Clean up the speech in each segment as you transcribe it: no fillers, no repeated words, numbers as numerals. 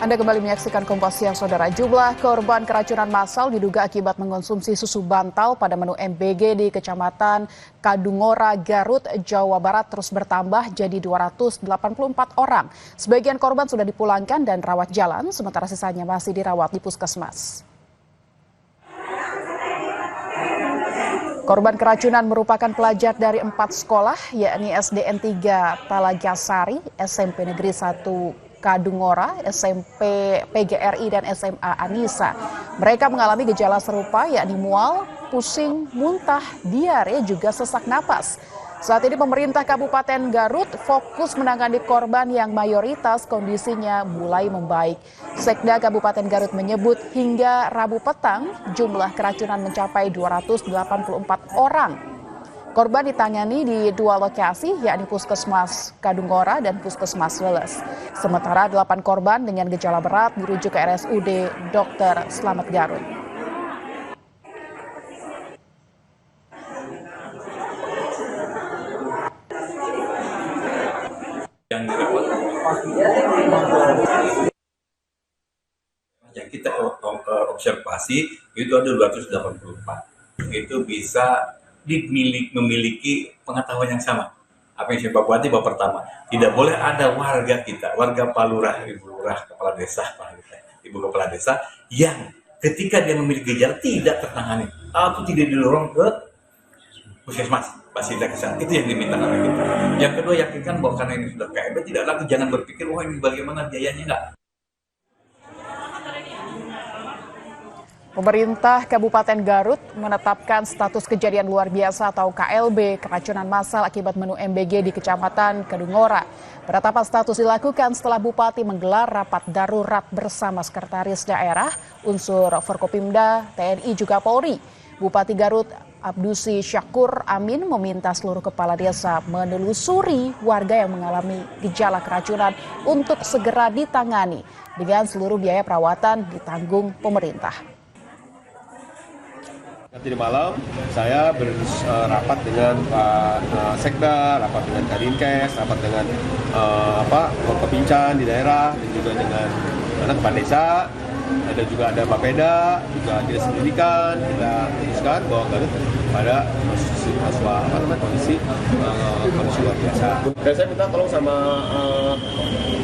Anda kembali menyaksikan Kompas Siang, Saudara. Jumlah korban keracunan massal diduga akibat mengonsumsi susu bantal pada menu MBG di Kecamatan Kadungora, Garut, Jawa Barat terus bertambah jadi 284 orang. Sebagian korban sudah dipulangkan dan rawat jalan, sementara sisanya masih dirawat di puskesmas. Korban keracunan merupakan pelajar dari 4 sekolah, yakni SDN 3 Talagasari, SMP Negeri 1 Kadungora, SMP PGRI, dan SMA Anissa. Mereka mengalami gejala serupa, yakni mual, pusing, muntah, diare, juga sesak napas. Saat ini pemerintah Kabupaten Garut fokus menangani korban yang mayoritas kondisinya mulai membaik. Sekda Kabupaten Garut menyebut hingga Rabu petang jumlah keracunan mencapai 284 orang. Korban ditangani di 2 lokasi, yakni Puskesmas Kadungora dan Puskesmas Leles. Sementara 8 korban dengan gejala berat dirujuk ke RSUD Dr. Slamet Garut. Yang dirawat yang kita observasi itu ada 284. Itu bisa memiliki pengetahuan yang sama. Apa yang saya Bupati Bapak pertama, tidak boleh ada warga kita, warga Palurah, Ibu Lurah, Kepala Desa, Ibu Kepala Desa, yang ketika dia memiliki gejala tidak tertangani atau tidak didorong ke puskesmas, fasilitas kesehatan. Itu yang diminta oleh kita. Yang kedua, yakinkan bahwa karena ini sudah KMB, tidak lagi jangan berpikir wah ini bagaimana biayanya, enggak. Pemerintah Kabupaten Garut menetapkan status kejadian luar biasa atau KLB keracunan massal akibat menu MBG di Kecamatan Kadungora. Penetapan status dilakukan setelah Bupati menggelar rapat darurat bersama Sekretaris Daerah, unsur Forkopimda, TNI juga Polri. Bupati Garut Abdusi Syakur Amin meminta seluruh kepala desa menelusuri warga yang mengalami gejala keracunan untuk segera ditangani dengan seluruh biaya perawatan ditanggung pemerintah. Nanti di malam saya berapat dengan Pak Sekda, rapat dengan Kadinkes, rapat dengan Forkopimda di daerah, dan juga dengan kepala desa, ada juga ada Bapeda, juga Dinas Pendidikan. Kita putuskan bahwa Garut pada kondisi luar biasa. Dan saya minta tolong sama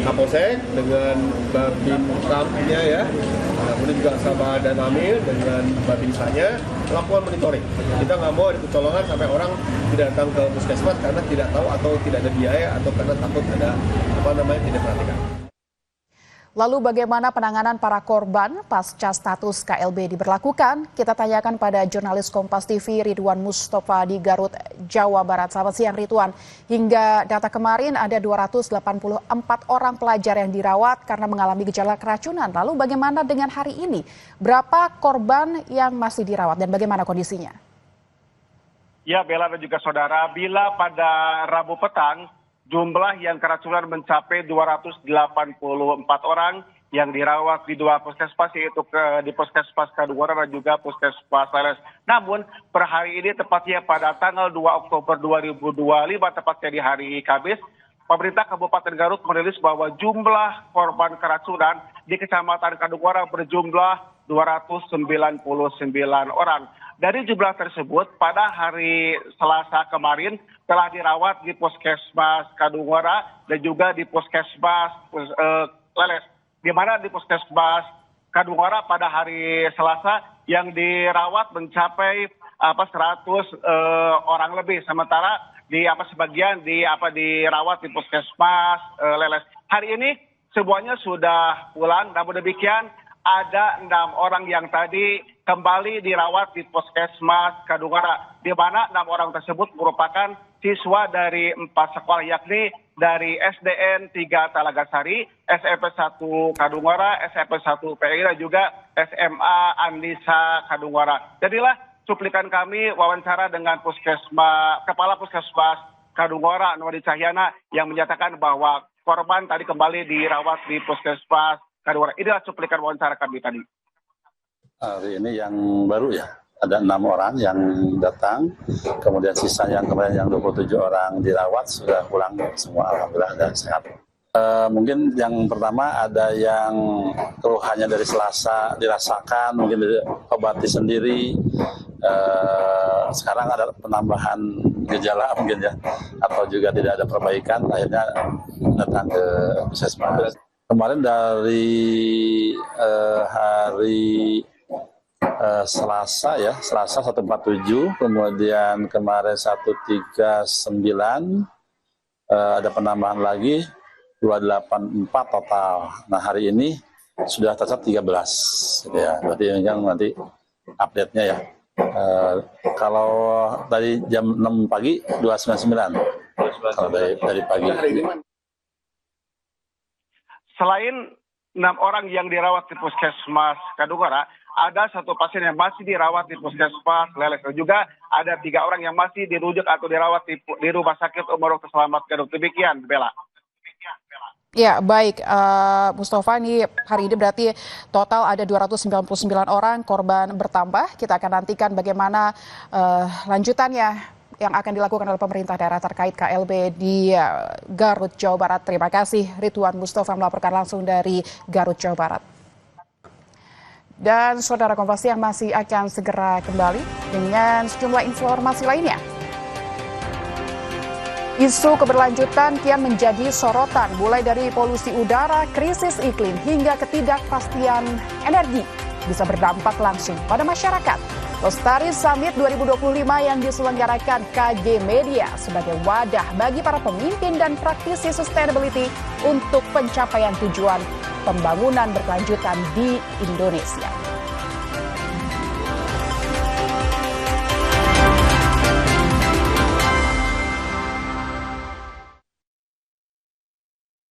Kapolsek dengan Babinkamnya ya, kemudian juga sama Danamil dengan Babinsanya melakukan monitoring. Kita nggak mau ada kecolongan sampai orang tidak datang ke puskesmas karena tidak tahu atau tidak ada biaya atau karena takut ada tidak perhatikan. Lalu bagaimana penanganan para korban pasca status KLB diberlakukan? Kita tanyakan pada jurnalis Kompas TV Ridwan Mustafa di Garut, Jawa Barat. Selamat siang Ridwan. Hingga data kemarin ada 284 orang pelajar yang dirawat karena mengalami gejala keracunan. Lalu bagaimana dengan hari ini? Berapa korban yang masih dirawat dan bagaimana kondisinya? Ya, Bella dan juga saudara, bila pada Rabu petang jumlah yang keracunan mencapai 284 orang yang dirawat di 2 puskesmas, yaitu di Puskesmas Kadungora dan juga Puskesmas Leles. Namun per hari ini, tepatnya pada tanggal 2 Oktober 2025, tepatnya di hari Kamis, pemerintah Kabupaten Garut merilis bahwa jumlah korban keracunan di Kecamatan Kadungora berjumlah 299 orang. Dari jumlah tersebut, pada hari Selasa kemarin telah dirawat di Puskesmas Kadungora dan juga di Puskesmas Leles. Di mana di Puskesmas Kadungora pada hari Selasa yang dirawat mencapai 100 orang lebih, sementara sebagian dirawat di Puskesmas Leles. Hari ini semuanya sudah pulang, namun demikian ada 6 orang yang tadi kembali dirawat di Puskesmas Kadungora, di mana 6 orang tersebut merupakan siswa dari 4 sekolah, yakni dari SDN 3 Talagasari, SMP 1 Kadungora, SMP 1 PGRI, dan juga SMA Anissa Kadungora. Jadilah cuplikan kami wawancara dengan Kepala Puskesmas Kadungora, Nuri Cahyana, yang menyatakan bahwa korban tadi kembali dirawat di Puskesmas Kadungora. Inilah cuplikan wawancara kami tadi. Hari ini yang baru ya, ada 6 orang yang datang, kemudian sisa yang kemarin yang 27 orang dirawat sudah pulang semua, alhamdulillah dan sehat. Mungkin yang pertama ada yang keluhannya dari Selasa dirasakan, mungkin obati sendiri. Sekarang ada penambahan gejala mungkin ya, atau juga tidak ada perbaikan, akhirnya datang ke puskesmas. Kemarin dari hari Selasa ya, Selasa 147, kemudian kemarin 139, ada penambahan lagi 284 total. Nah hari ini sudah tetap 13, gitu ya. Berarti yang nanti update-nya ya. Kalau tadi jam 6 pagi 299. Kalau dari pagi. Selain 6 orang yang dirawat di Puskesmas Kadungora, ada 1 pasien yang masih dirawat di Puskesmas Leles. Dan juga ada 3 orang yang masih dirujuk atau dirawat di Rumah Sakit Umar Dr. Slamet Garut. Demikian, Bella. Ya, baik, Mustafa, ini hari ini berarti total ada 299 orang, korban bertambah. Kita akan nantikan bagaimana lanjutannya yang akan dilakukan oleh pemerintah daerah terkait KLB di Garut, Jawa Barat. Terima kasih, Ridwan Mustafa melaporkan langsung dari Garut, Jawa Barat. Dan saudara Kompas yang masih akan segera kembali dengan sejumlah informasi lainnya. Isu keberlanjutan kian menjadi sorotan, mulai dari polusi udara, krisis iklim, hingga ketidakpastian energi bisa berdampak langsung pada masyarakat. Lestari Summit 2025 yang diselenggarakan KG Media sebagai wadah bagi para pemimpin dan praktisi sustainability untuk pencapaian tujuan pembangunan berkelanjutan di Indonesia.